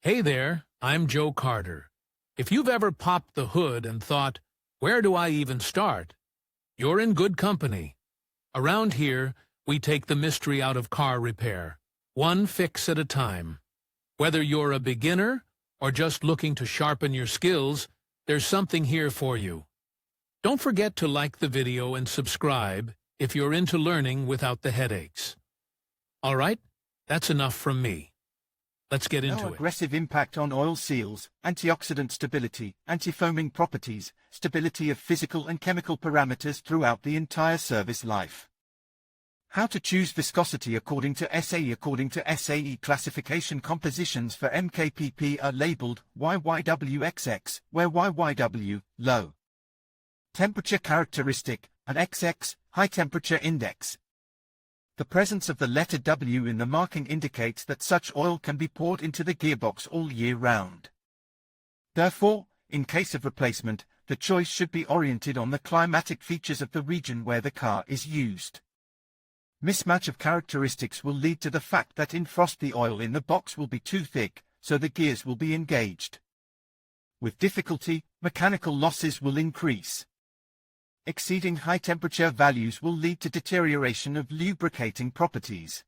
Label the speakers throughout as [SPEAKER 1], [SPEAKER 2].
[SPEAKER 1] Hey there, I'm Joe Carter. If you've ever popped the hood and thought, where do I even start? You're in good company. Around here, we take the mystery out of car repair, one fix at a time. Whether you're a beginner or just looking to sharpen your skills, there's something here for you. Don't forget to like the video and subscribe if you're into learning without the headaches. All right, that's enough from me. Let's get into it.
[SPEAKER 2] Aggressive impact on oil seals, antioxidant stability, anti-foaming properties, stability of physical and chemical parameters throughout the entire service life. How to choose viscosity according to SAE. According to SAE classification, compositions for MKPP are labeled YYWXX, where YYW, low temperature characteristic, and XX, high temperature index. The presence of the letter W in the marking indicates that such oil can be poured into the gearbox all year round. Therefore, in case of replacement, the choice should be oriented on the climatic features of the region where the car is used. Mismatch of characteristics will lead to the fact that in frost the oil in the box will be too thick, so the gears will be engaged. With difficulty, mechanical losses will increase. Exceeding high temperature values will lead to deterioration of lubricating properties.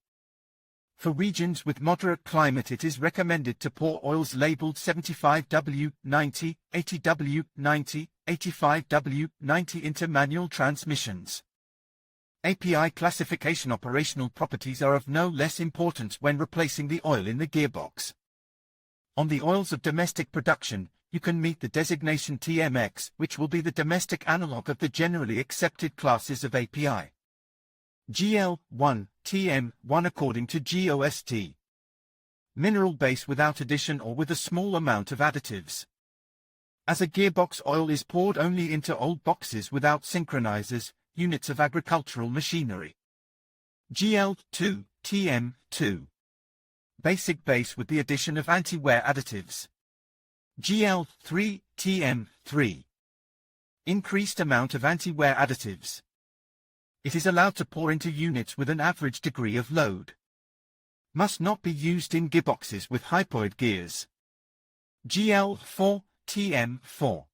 [SPEAKER 2] For regions with moderate climate, it is recommended to pour oils labeled 75W90, 80W90, 85W90 into manual transmissions. API classification operational properties are of no less importance when replacing the oil in the gearbox. On the oils of domestic production, you can meet the designation TMX, which will be the domestic analog of the generally accepted classes of API. GL1, TM1 according to GOST. Mineral base without addition or with a small amount of additives. As a gearbox oil is poured only into old boxes without synchronizers, units of agricultural machinery. GL2, TM2. Basic base with the addition of anti-wear additives. GL3, TM3. Increased amount of anti-wear additives. It is allowed to pour into units with an average degree of load. Must not be used in gearboxes with hypoid gears. GL4, TM4.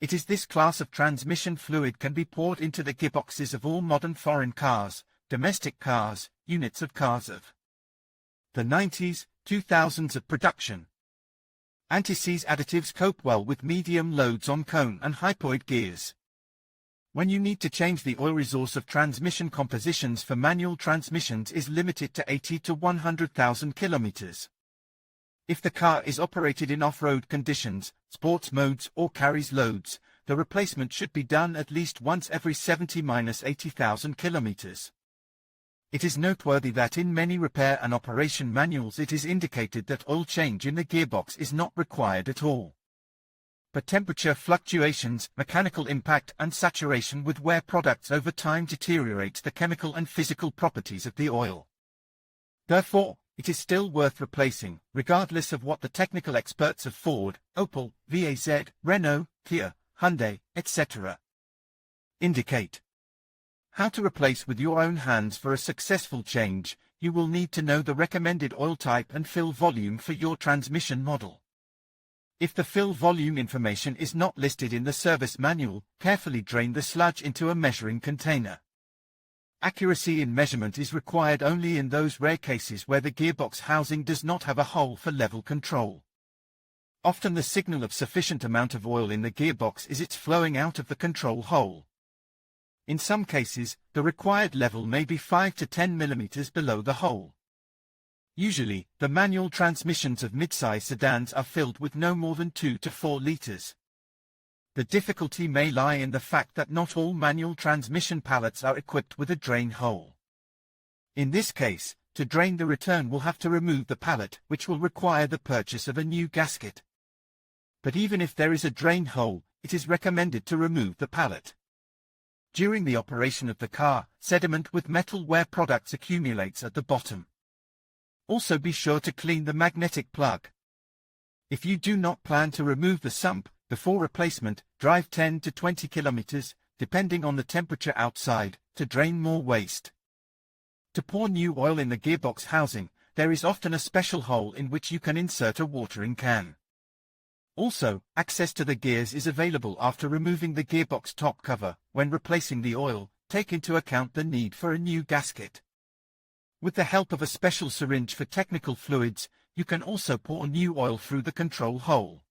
[SPEAKER 2] It is this class of transmission fluid can be poured into the gearboxes of all modern foreign cars, domestic cars, units of cars of the 90s, 2000s of production. Anti-seize additives cope well with medium loads on cone and hypoid gears. When you need to change the oil resource of transmission, compositions for manual transmissions is limited to 80 to 100,000 kilometers. If the car is operated in off-road conditions, sports modes or carries loads, the replacement should be done at least once every 70–80,000 kilometers. It is noteworthy that in many repair and operation manuals it is indicated that oil change in the gearbox is not required at all. But temperature fluctuations, mechanical impact and saturation with wear products over time deteriorates the chemical and physical properties of the oil. Therefore, it is still worth replacing, regardless of what the technical experts of Ford, Opel, VAZ, Renault, Kia, Hyundai, etc. indicate. How to replace with your own hands. For a successful change, you will need to know the recommended oil type and fill volume for your transmission model. If the fill volume information is not listed in the service manual, carefully drain the sludge into a measuring container. Accuracy in measurement is required only in those rare cases where the gearbox housing does not have a hole for level control. Often the signal of sufficient amount of oil in the gearbox is its flowing out of the control hole. In some cases, the required level may be 5 to 10 mm below the hole. Usually, the manual transmissions of mid-size sedans are filled with no more than 2 to 4 liters. The difficulty may lie in the fact that not all manual transmission pallets are equipped with a drain hole. In this case, to drain the return will have to remove the pallet, which will require the purchase of a new gasket. But even if there is a drain hole, it is recommended to remove the pallet. During the operation of the car, sediment with metal wear products accumulates at the bottom. Also be sure to clean the magnetic plug. If you do not plan to remove the sump before replacement, drive 10 to 20 kilometers, depending on the temperature outside, to drain more waste. To pour new oil in the gearbox housing, there is often a special hole in which you can insert a watering can. Also, access to the gears is available after removing the gearbox top cover. When replacing the oil, take into account the need for a new gasket. With the help of a special syringe for technical fluids, you can also pour new oil through the control hole.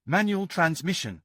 [SPEAKER 2] Manual transmission.